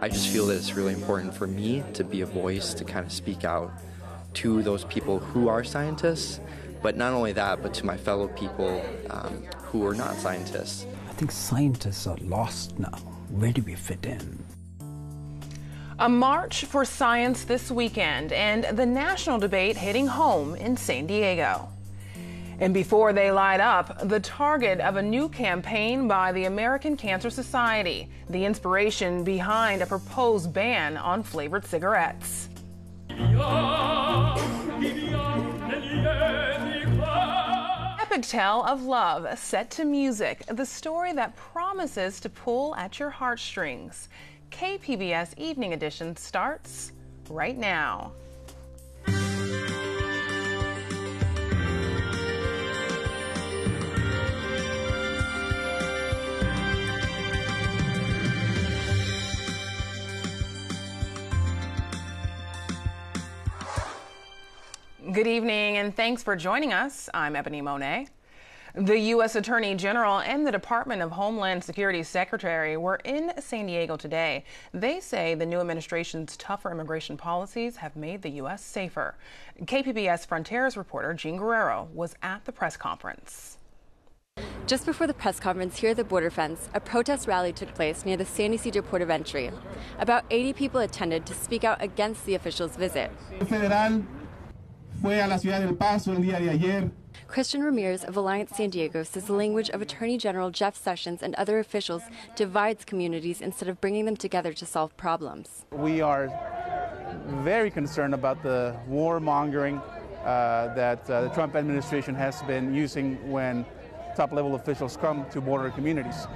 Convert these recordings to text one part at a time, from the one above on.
I just feel that it's really important for me to be a voice to kind of speak out to those people who are scientists, but not only that, but to my fellow people who are not scientists. I think scientists are lost now. Where do we fit in? A march for science this weekend and the national debate hitting home in San Diego. And before they light up, the target of a new campaign by the American Cancer Society, the inspiration behind a proposed ban on flavored cigarettes. Epic tale of love set to music, the story that promises to pull at your heartstrings. KPBS Evening Edition starts right now. Good evening, and thanks for joining us. I'm Ebony Monet. The U.S. Attorney General and the Department of Homeland Security Secretary were in San Diego today. They say the new administration's tougher immigration policies have made the U.S. safer. KPBS Frontiers reporter Jean Guerrero was at the press conference. Just before the press conference here at the border fence, a protest rally took place near the San Ysidro port of entry. About 80 people attended to speak out against the officials' visit. Christian Ramirez of Alliance San Diego says the language of Attorney General Jeff Sessions and other officials divides communities instead of bringing them together to solve problems. We are very concerned about the warmongering that the Trump administration has been using when top-level officials come to border communities.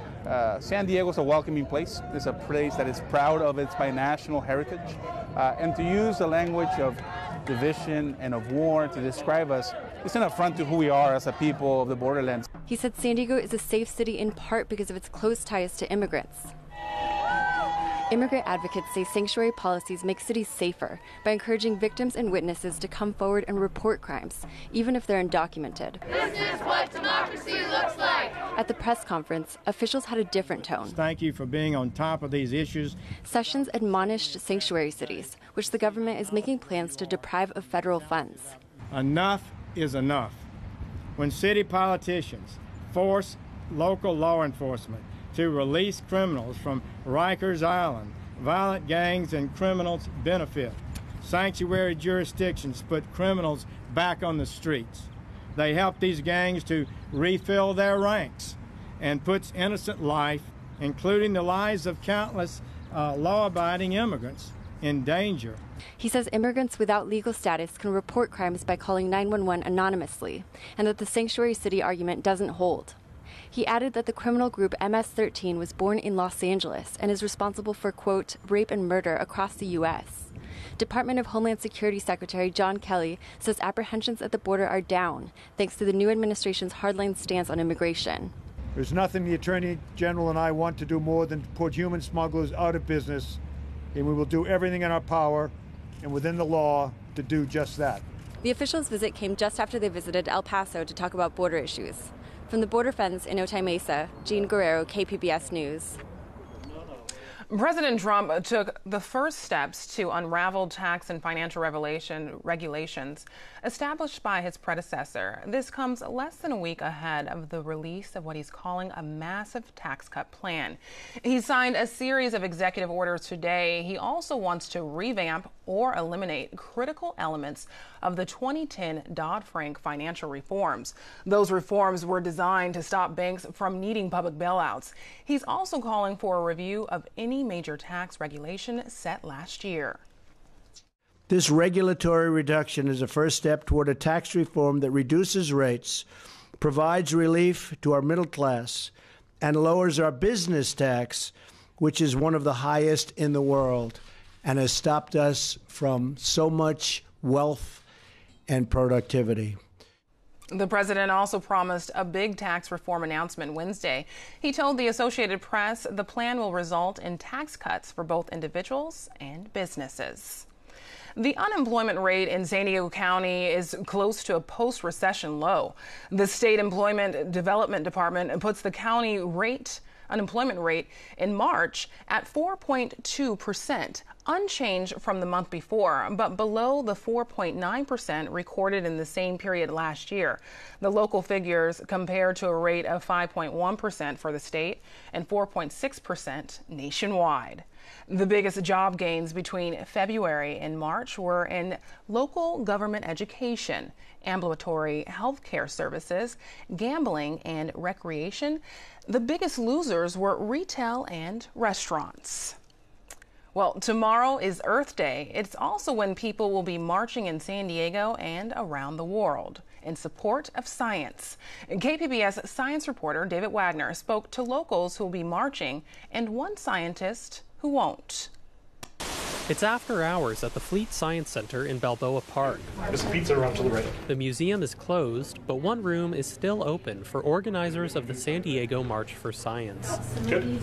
San Diego is a welcoming place. It's a place that is proud of its binational heritage. And to use the language of division and of war to describe us, it's an affront to who we are as a people of the borderlands. He said San Diego is a safe city in part because of its close ties to immigrants. Immigrant advocates say sanctuary policies make cities safer by encouraging victims and witnesses to come forward and report crimes, even if they're undocumented. This is what democracy looks like. At the press conference, officials had a different tone. Thank you for being on top of these issues. Sessions admonished sanctuary cities, which the government is making plans to deprive of federal funds. Enough is enough. When city politicians force local law enforcement to release criminals from Rikers Island, violent gangs and criminals benefit. Sanctuary jurisdictions put criminals back on the streets. They help these gangs to refill their ranks and puts innocent life, including the lives of countless law-abiding immigrants, in danger. He says immigrants without legal status can report crimes by calling 911 anonymously, and that the sanctuary city argument doesn't hold. He added that the criminal group MS-13 was born in Los Angeles and is responsible for, quote, rape and murder across the U.S. Department of Homeland Security Secretary John Kelly says apprehensions at the border are down thanks to the new administration's hardline stance on immigration. There's nothing the Attorney General and I want to do more than to put human smugglers out of business, and we will do everything in our power and within the law to do just that. The officials' visit came just after they visited El Paso to talk about border issues. From the border fence in Otay Mesa, Jean Guerrero, KPBS News. President Trump took the first steps to unravel tax and financial regulations established by his predecessor. This comes less than a week ahead of the release of what he's calling a massive tax cut plan. He signed a series of executive orders today. He also wants to revamp or eliminate critical elements of the 2010 Dodd-Frank financial reforms. Those reforms were designed to stop banks from needing public bailouts. He's also calling for a review of any major tax regulation set last year. This regulatory reduction is a first step toward a tax reform that reduces rates, provides relief to our middle class, and lowers our business tax, which is one of the highest in the world and has stopped us from so much wealth and productivity. The president also promised a big tax reform announcement Wednesday. He told the Associated Press the plan will result in tax cuts for both individuals and businesses. The unemployment rate in San Diego County is close to a post-recession low. The State Employment Development Department puts the county rate unemployment rate in March at 4.2%, unchanged from the month before, but below the 4.9% recorded in the same period last year. The local figures compare to a rate of 5.1% for the state and 4.6% nationwide. The biggest job gains between February and March were in local government education, ambulatory health care services, gambling, and recreation. The biggest losers were retail and restaurants. Well, tomorrow is Earth Day. It's also when people will be marching in San Diego and around the world in support of science. KPBS science reporter David Wagner spoke to locals who will be marching and one scientist who won't. It's after hours at the Fleet Science Center in Balboa Park. There's pizza around to the right. The museum is closed, but one room is still open for organizers of the San Diego March for Science. Good.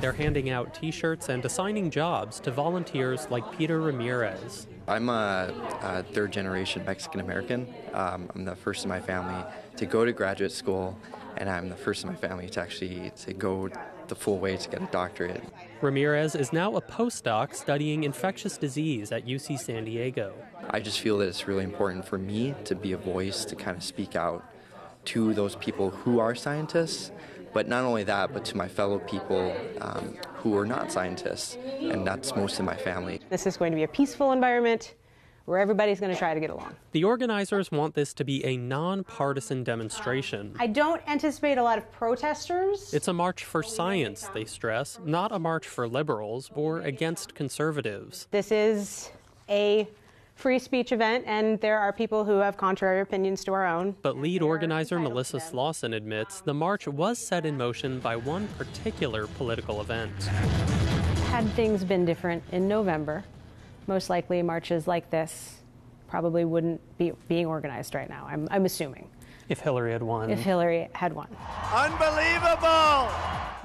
They're handing out T-shirts and assigning jobs to volunteers like Peter Ramirez. I'm a third-generation Mexican-American. I'm the first in my family to go to graduate school, and I'm the first in my family to actually go the full way to get a doctorate. Ramirez is now a postdoc studying infectious disease at UC San Diego. I just feel that it's really important for me to be a voice to kind of speak out to those people who are scientists, but not only that, but to my fellow people who are not scientists, and that's most of my family. This is going to be a peaceful environment where everybody's going to try to get along. The organizers want this to be a nonpartisan demonstration. I don't anticipate a lot of protesters. It's a march for science, they stress, not a march for liberals or against conservatives. This is a free speech event, and there are people who have contrary opinions to our own. But lead organizer Melissa Slauson admits the march was set in motion by one particular political event. Had things been different in November, most likely marches like this probably wouldn't be being organized right now, I'm assuming. If Hillary had won. If Hillary had won. Unbelievable!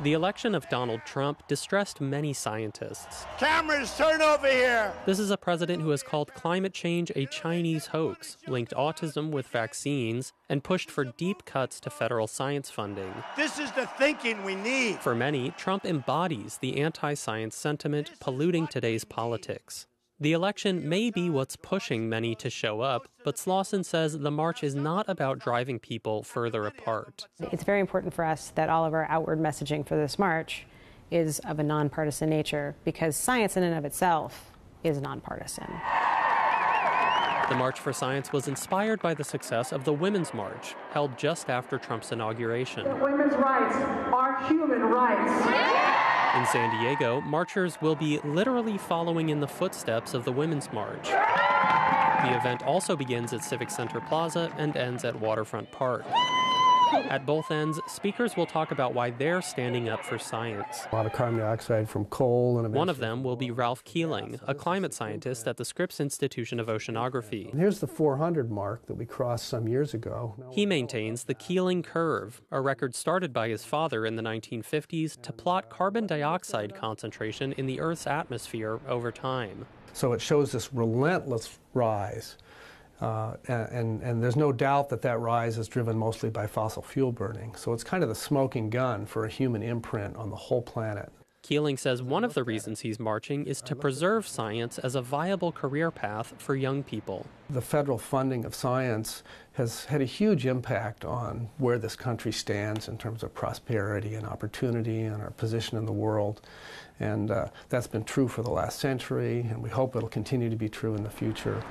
The election of Donald Trump distressed many scientists. Cameras, turn over here! This is a president who has called climate change a Chinese hoax, linked autism with vaccines, and pushed for deep cuts to federal science funding. This is the thinking we need. For many, Trump embodies the anti-science sentiment polluting today's politics. The election may be what's pushing many to show up, but Slauson says the march is not about driving people further apart. It's very important for us that all of our outward messaging for this march is of a nonpartisan nature, because science in and of itself is nonpartisan. The March for Science was inspired by the success of the Women's March, held just after Trump's inauguration. Women's rights are human rights. In San Diego, marchers will be literally following in the footsteps of the Women's March. The event also begins at Civic Center Plaza and ends at Waterfront Park. At both ends, speakers will talk about why they're standing up for science. A lot of carbon dioxide from coal. And one of them will be Ralph Keeling, a climate scientist at the Scripps Institution of Oceanography. And here's the 400 mark that we crossed some years ago. He maintains the Keeling curve, a record started by his father in the 1950s to plot carbon dioxide concentration in the Earth's atmosphere over time. So it shows this relentless rise. And there's no doubt that that rise is driven mostly by fossil fuel burning. So it's kind of the smoking gun for a human imprint on the whole planet. Keeling says one of the reasons he's marching is to preserve science as a viable career path for young people. The federal funding of science has had a huge impact on where this country stands in terms of prosperity and opportunity and our position in the world. And that's been true for the last century, and we hope it'll continue to be true in the future.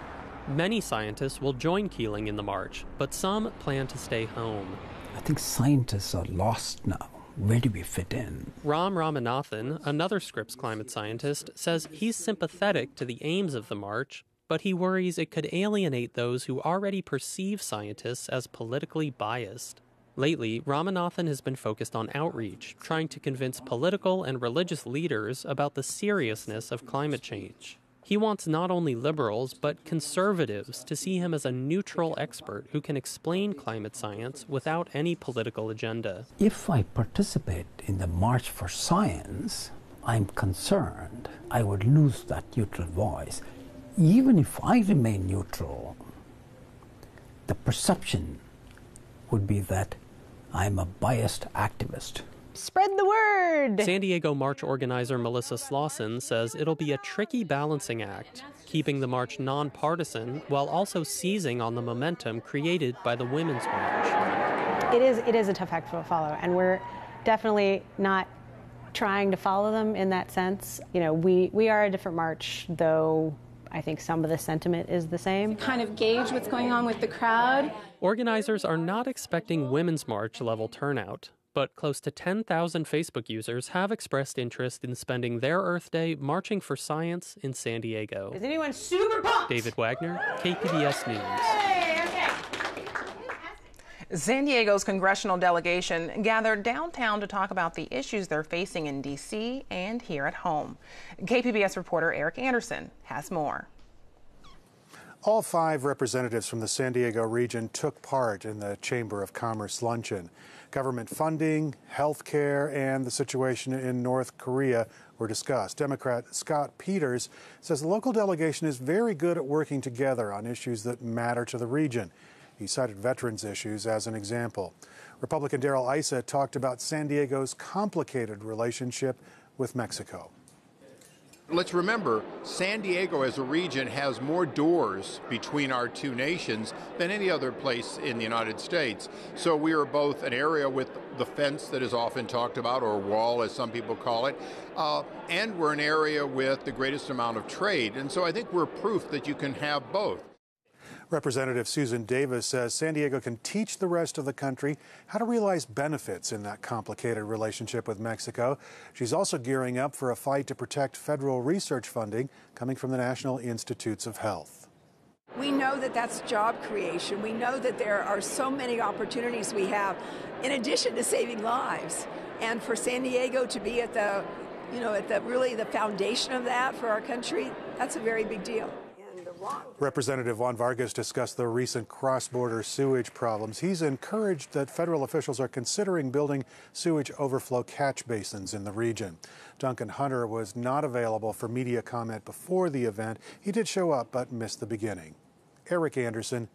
Many scientists will join Keeling in the march, but some plan to stay home. I think scientists are lost now. Where do we fit in? Ram Ramanathan, another Scripps climate scientist, says he's sympathetic to the aims of the march, but he worries it could alienate those who already perceive scientists as politically biased. Lately, Ramanathan has been focused on outreach, trying to convince political and religious leaders about the seriousness of climate change. He wants not only liberals, but conservatives to see him as a neutral expert who can explain climate science without any political agenda. If I participate in the March for Science, I'm concerned I would lose that neutral voice. Even if I remain neutral, the perception would be that I'm a biased activist. Spread the word! San Diego March organizer Melissa Slauson says it'll be a tricky balancing act, keeping the march nonpartisan while also seizing on the momentum created by the Women's March. It is a tough act to follow, and we're definitely not trying to follow them in that sense. You know, we are a different march, though I think some of the sentiment is the same. Kind of gauge what's going on with the crowd. Organizers are not expecting Women's March level turnout, but close to 10,000 Facebook users have expressed interest in spending their Earth Day marching for science in San Diego. Is anyone super pumped? David Wagner, KPBS News. San Diego's congressional delegation gathered downtown to talk about the issues they're facing in D.C. and here at home. KPBS reporter Eric Anderson has more. All 5 representatives from the San Diego region took part in the Chamber of Commerce luncheon. Government funding, health care, and the situation in North Korea were discussed. Democrat Scott Peters says the local delegation is very good at working together on issues that matter to the region. He cited veterans issues as an example. Republican Darrell Issa talked about San Diego's complicated relationship with Mexico. Let's remember, San Diego as a region has more doors between our two nations than any other place in the United States. So we are both an area with the fence that is often talked about, or wall as some people call it, and we're an area with the greatest amount of trade. And so I think we're proof that you can have both. Representative Susan Davis says San Diego can teach the rest of the country how to realize benefits in that complicated relationship with Mexico. She's also gearing up for a fight to protect federal research funding coming from the National Institutes of Health. We know that that's job creation. We know that there are so many opportunities we have in addition to saving lives. And for San Diego to be at the really the foundation of that for our country, that's a very big deal. Representative Juan Vargas discussed the recent cross-border sewage problems. He's encouraged that federal officials are considering building sewage overflow catch basins in the region. Duncan Hunter was not available for media comment before the event. He did show up but missed the beginning. Eric Anderson,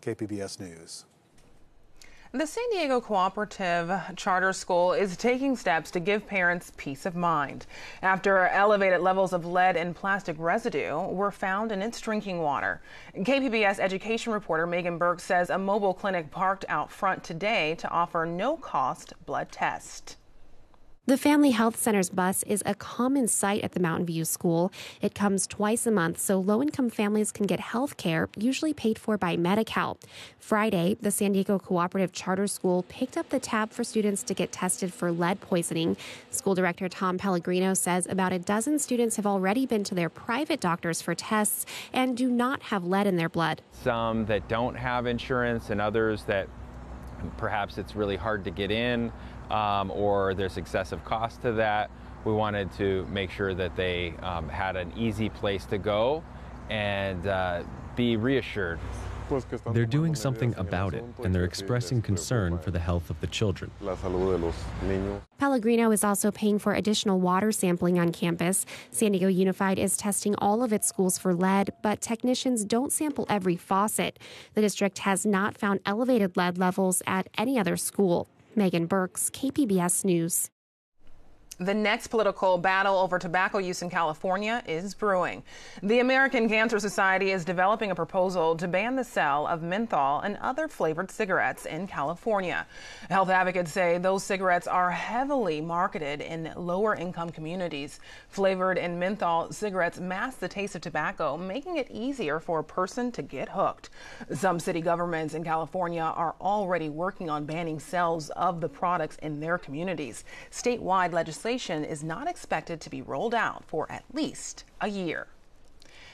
KPBS News. The San Diego Cooperative Charter School is taking steps to give parents peace of mind after elevated levels of lead and plastic residue were found in its drinking water. KPBS education reporter Megan Burke says a mobile clinic parked out front today to offer no-cost blood tests. The Family Health Center's bus is a common sight at the Mountain View School. It comes twice a month so low-income families can get health care, usually paid for by Medi-Cal. Friday, the San Diego Cooperative Charter School picked up the tab for students to get tested for lead poisoning. School director Tom Pellegrino says about a dozen students have already been to their private doctors for tests and do not have lead in their blood. Some that don't have insurance and others that perhaps it's really hard to get in. Or there's excessive cost to that. We wanted to make sure that they had an easy place to go and be reassured. They're doing something about it, and they're expressing concern for the health of the children. Pellegrino is also paying for additional water sampling on campus. San Diego Unified is testing all of its schools for lead, but technicians don't sample every faucet. The district has not found elevated lead levels at any other school. Megan Burks, KPBS News. The next political battle over tobacco use in California is brewing. The American Cancer Society is developing a proposal to ban the sale of menthol and other flavored cigarettes in California. Health advocates say those cigarettes are heavily marketed in lower income communities. Flavored and menthol cigarettes mask the taste of tobacco, making it easier for a person to get hooked. Some city governments in California are already working on banning sales of the products in their communities. Statewide legislation is not expected to be rolled out for at least a year.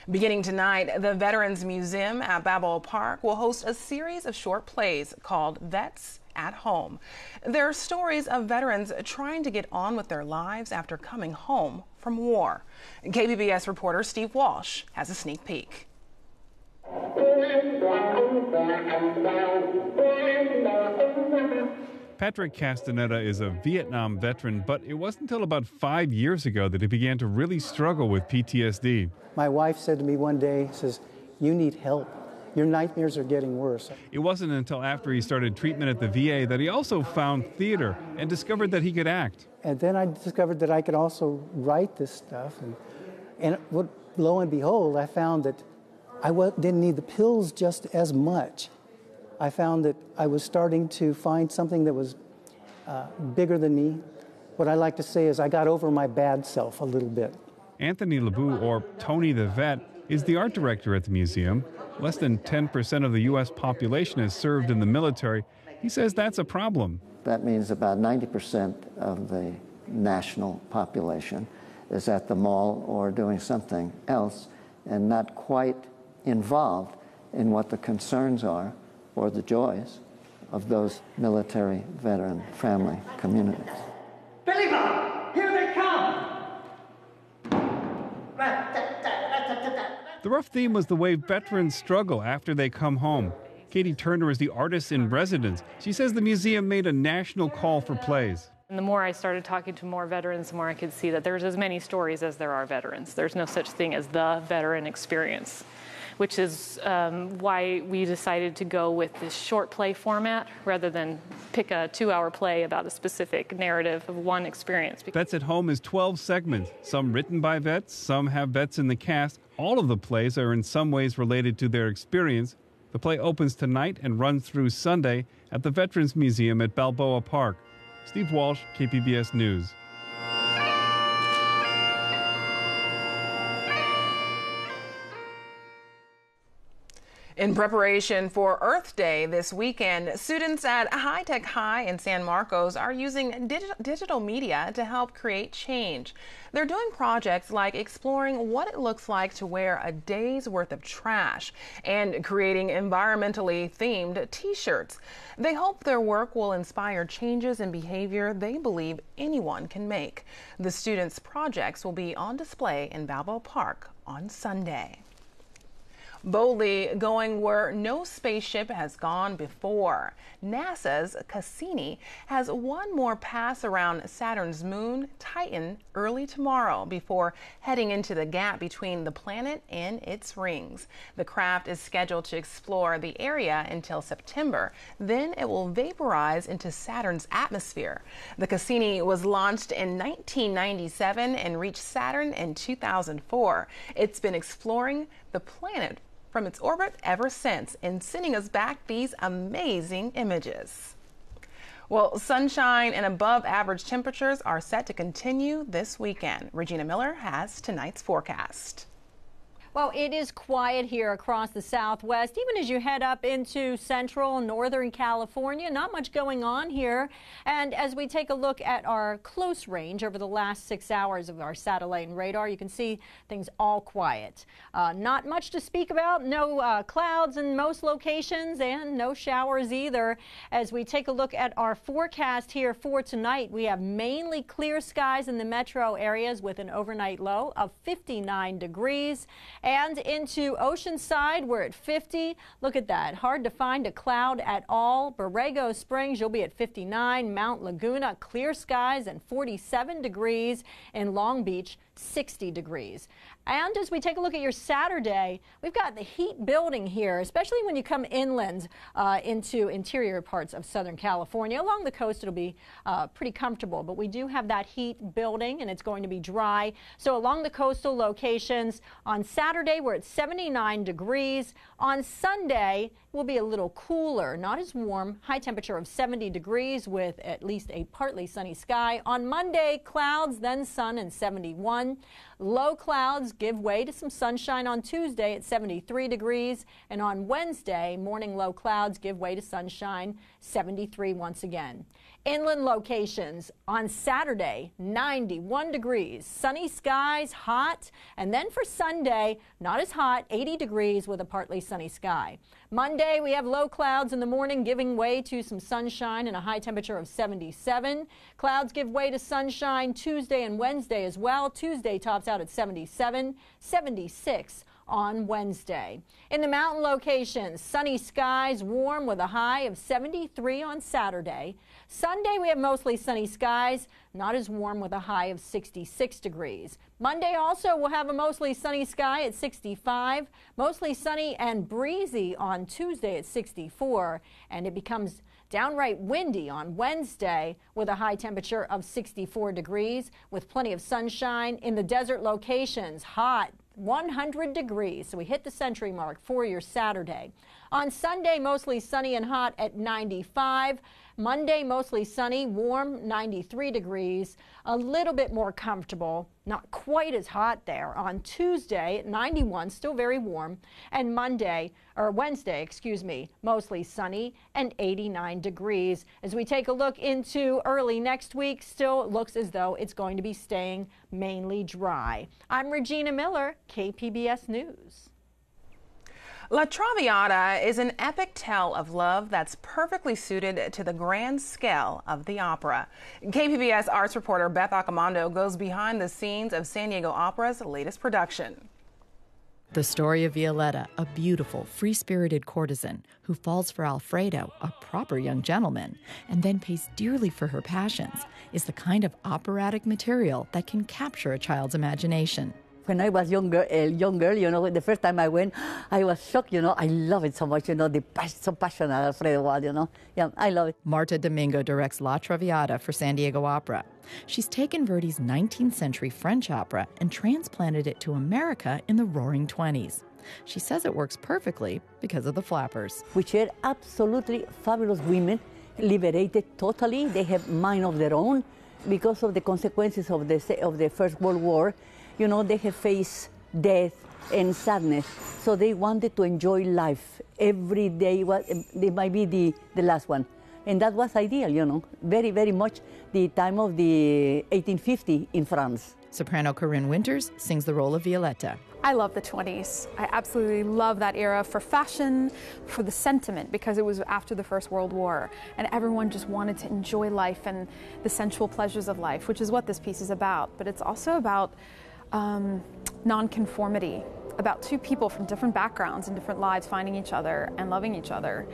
Beginning tonight, the Veterans Museum at Balboa Park will host a series of short plays called Vets at Home. They're stories of veterans trying to get on with their lives after coming home from war. KPBS reporter Steve Walsh has a sneak peek. Patrick Castaneda is a Vietnam veteran, but it wasn't until about 5 years ago that he began to really struggle with PTSD. My wife said to me one day, says, "You need help." your nightmares are getting worse. It wasn't until after he started treatment at the VA that he also found theater and discovered that he could act. And then I discovered that I could also write this stuff. And lo and behold, I found that I didn't need the pills just as much. I found that I was starting to find something that was bigger than me. What I like to say is I got over my bad self a little bit. Anthony LeBoux, or Tony the Vet, is the art director at the museum. Less than 10% of the U.S. population is served in the military. He says that's a problem. That means about 90% of the national population is at the mall or doing something else and not quite involved in what the concerns are or the joys of those military veteran family communities. Billy Bob, here they come! The rough theme was the way veterans struggle after they come home. Katie Turner is the artist in residence. She says the museum made a national call for plays. And the more I started talking to more veterans, the more I could see that there's as many stories as there are veterans. There's no such thing as the veteran experience, which is why we decided to go with this short play format rather than pick a 2-hour play about a specific narrative of one experience. Vets at Home is 12 segments, some written by vets, some have vets in the cast. All of the plays are in some ways related to their experience. The play opens tonight and runs through Sunday at the Veterans Museum at Balboa Park. Steve Walsh, KPBS News. In preparation for Earth Day this weekend, students at High Tech High in San Marcos are using digital media to help create change. They're doing projects like exploring what it looks like to wear a day's worth of trash and creating environmentally themed t-shirts. They hope their work will inspire changes in behavior they believe anyone can make. The students' projects will be on display in Balboa Park on Sunday. Boldly going where no spaceship has gone before. NASA's Cassini has one more pass around Saturn's moon, Titan, early tomorrow before heading into the gap between the planet and its rings. The craft is scheduled to explore the area until September. Then it will vaporize into Saturn's atmosphere. The Cassini was launched in 1997 and reached Saturn in 2004. It's been exploring the planet from its orbit ever since and sending us back these amazing images. Well, sunshine and above average temperatures are set to continue this weekend. Regina Miller has tonight's forecast. Well, it is quiet here across the Southwest, even as you head up into central and northern California. Not much going on here. And as we take a look at our close range over the last 6 hours of our satellite and radar, you can see things all quiet. Not much to speak about. No clouds in most locations and no showers either. As we take a look at our forecast here for tonight, we have mainly clear skies in the metro areas with an overnight low of 59 degrees. And into Oceanside, we're at 50. Look at that. Hard to find a cloud at all. Borrego Springs, you'll be at 59. Mount Laguna, clear skies and 47 degrees. In Long Beach, 60 degrees. And as we take a look at your Saturday, we've got the heat building here, especially when you come inland into interior parts of Southern California. Along the coast, it'll be pretty comfortable, but we do have that heat building and it's going to be dry. So along the coastal locations, on Saturday, we're at 79 degrees. On Sunday, we'll be a little cooler, not as warm, high temperature of 70 degrees with at least a partly sunny sky. On Monday, clouds, then sun and 71. Low clouds give way to some sunshine on Tuesday at 73 degrees. And on Wednesday, morning low clouds give way to sunshine, 73 once again. Inland locations on Saturday, 91 degrees, sunny skies, hot. And then for Sunday, not as hot, 80 degrees with a partly sunny sky. Monday, we have low clouds in the morning giving way to some sunshine and a high temperature of 77. Clouds give way to sunshine Tuesday and Wednesday as well. Tuesday tops out at 77, 76 on Wednesday. In the mountain locations, sunny skies, warm with a high of 73 on Saturday. Sunday, we have mostly sunny skies, not as warm with a high of 66 degrees. Monday also will have a mostly sunny sky at 65, mostly sunny and breezy on Tuesday at 64, and it becomes downright windy on Wednesday with a high temperature of 64 degrees with plenty of sunshine. In the desert locations, hot, 100 degrees. So we hit the century mark for your Saturday. On Sunday, mostly sunny and hot at 95. Monday, mostly sunny, warm, 93 degrees. A little bit more comfortable, not quite as hot there. On Tuesday, at 91, still very warm. And Wednesday, mostly sunny and 89 degrees. As we take a look into early next week, still looks as though it's going to be staying mainly dry. I'm Regina Miller, KPBS News. La Traviata is an epic tale of love that's perfectly suited to the grand scale of the opera. KPBS arts reporter Beth Accomando goes behind the scenes of San Diego Opera's latest production. The story of Violetta, a beautiful, free-spirited courtesan who falls for Alfredo, a proper young gentleman, and then pays dearly for her passions, is the kind of operatic material that can capture a child's imagination. When I was young girl, the first time I went, I was shocked, I love it so much, so passionate Alfredo was, Yeah, I love it. Marta Domingo directs La Traviata for San Diego Opera. She's taken Verdi's 19th century French opera and transplanted it to America in the Roaring '20s. She says it works perfectly because of the flappers. Which are absolutely fabulous women, liberated totally. They have mind of their own because of the consequences of the First World War. They have faced death and sadness, so they wanted to enjoy life. Every day they might be the last one. And that was ideal, very, very much the time of the 1850 in France. Soprano Corinne Winters sings the role of Violetta. I love the 20s. I absolutely love that era for fashion, for the sentiment, because it was after the First World War, and everyone just wanted to enjoy life and the sensual pleasures of life, which is what this piece is about. But it's also about nonconformity, about two people from different backgrounds and different lives finding each other and loving each other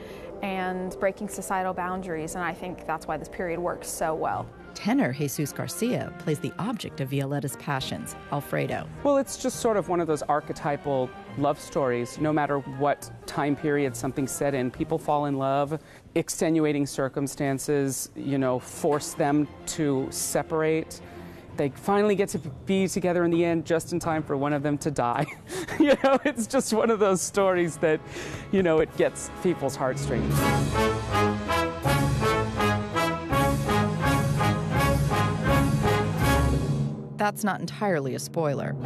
and breaking societal boundaries, and I think that's why this period works so well. Tenor Jesus Garcia plays the object of Violetta's passions, Alfredo. Well, it's just sort of one of those archetypal love stories. No matter what time period something's set in, people fall in love. Extenuating circumstances, force them to separate. They finally get to be together in the end just in time for one of them to die. It's just one of those stories that, it gets people's heartstrings. That's not entirely a spoiler.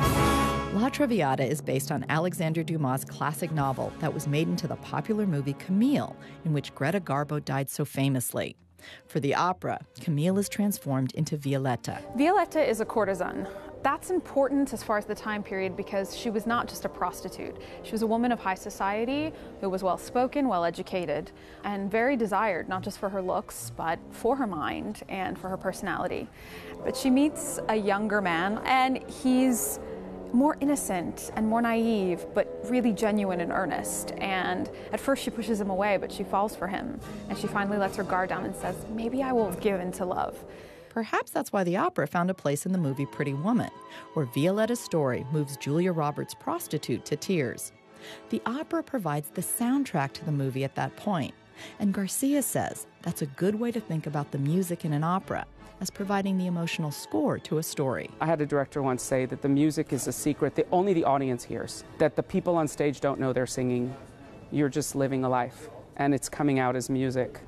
La Traviata is based on Alexandre Dumas' classic novel that was made into the popular movie Camille, in which Greta Garbo died so famously. For the opera, Camille is transformed into Violetta. Violetta is a courtesan. That's important as far as the time period because she was not just a prostitute. She was a woman of high society who was well-spoken, well-educated, and very desired, not just for her looks, but for her mind and for her personality. But she meets a younger man, and he's more innocent and more naive, but really genuine and earnest. And at first she pushes him away, but she falls for him. And she finally lets her guard down and says, maybe I will give in to love. Perhaps that's why the opera found a place in the movie Pretty Woman, where Violetta's story moves Julia Roberts' prostitute to tears. The opera provides the soundtrack to the movie at that point, and Garcia says that's a good way to think about the music in an opera, as providing the emotional score to a story. I had a director once say that the music is a secret that only the audience hears, that the people on stage don't know they're singing. You're just living a life, and it's coming out as music.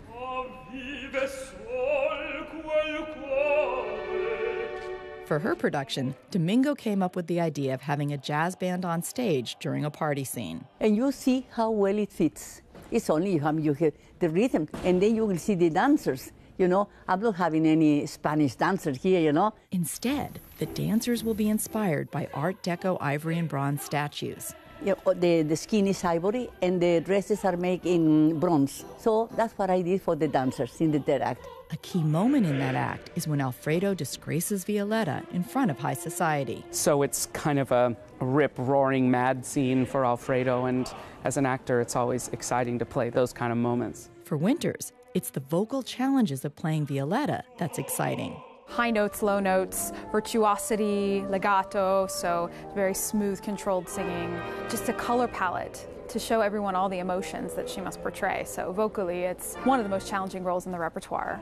For her production, Domingo came up with the idea of having a jazz band on stage during a party scene. And you see how well it fits. It's only you hear the rhythm, and then you will see the dancers. I'm not having any Spanish dancers here, Instead, the dancers will be inspired by Art Deco ivory and bronze statues. Yeah, the skin is ivory and the dresses are made in bronze. So that's what I did for the dancers in the third act. A key moment in that act is when Alfredo disgraces Violetta in front of high society. So it's kind of a rip-roaring mad scene for Alfredo, and as an actor, it's always exciting to play those kind of moments. For Winters, it's the vocal challenges of playing Violetta that's exciting. High notes, low notes, virtuosity, legato, so very smooth, controlled singing. Just a color palette to show everyone all the emotions that she must portray. So vocally, it's one of the most challenging roles in the repertoire.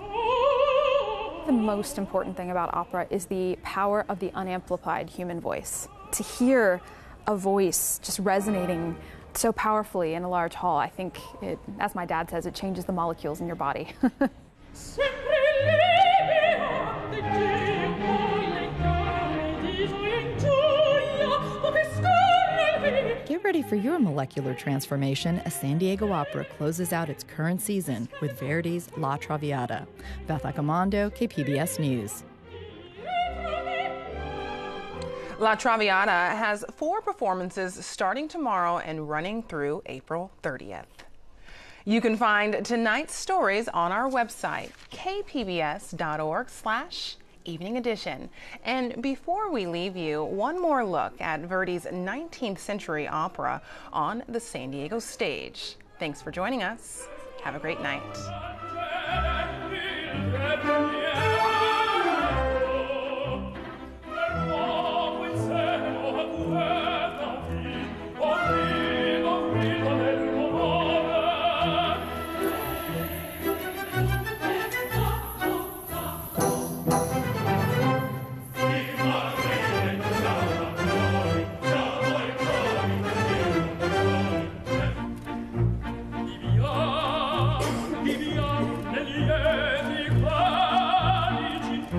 The most important thing about opera is the power of the unamplified human voice. To hear a voice just resonating so powerfully in a large hall, I think it, as my dad says, it changes the molecules in your body. Get ready for your molecular transformation as San Diego Opera closes out its current season with Verdi's La Traviata. Beth Accomando, KPBS News. La Traviata has 4 performances starting tomorrow and running through April 30th. You can find tonight's stories on our website, kpbs.org/Evening Edition. And before we leave you, one more look at Verdi's 19th century opera on the San Diego stage. Thanks for joining us. Have a great night.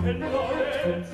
Lorenzo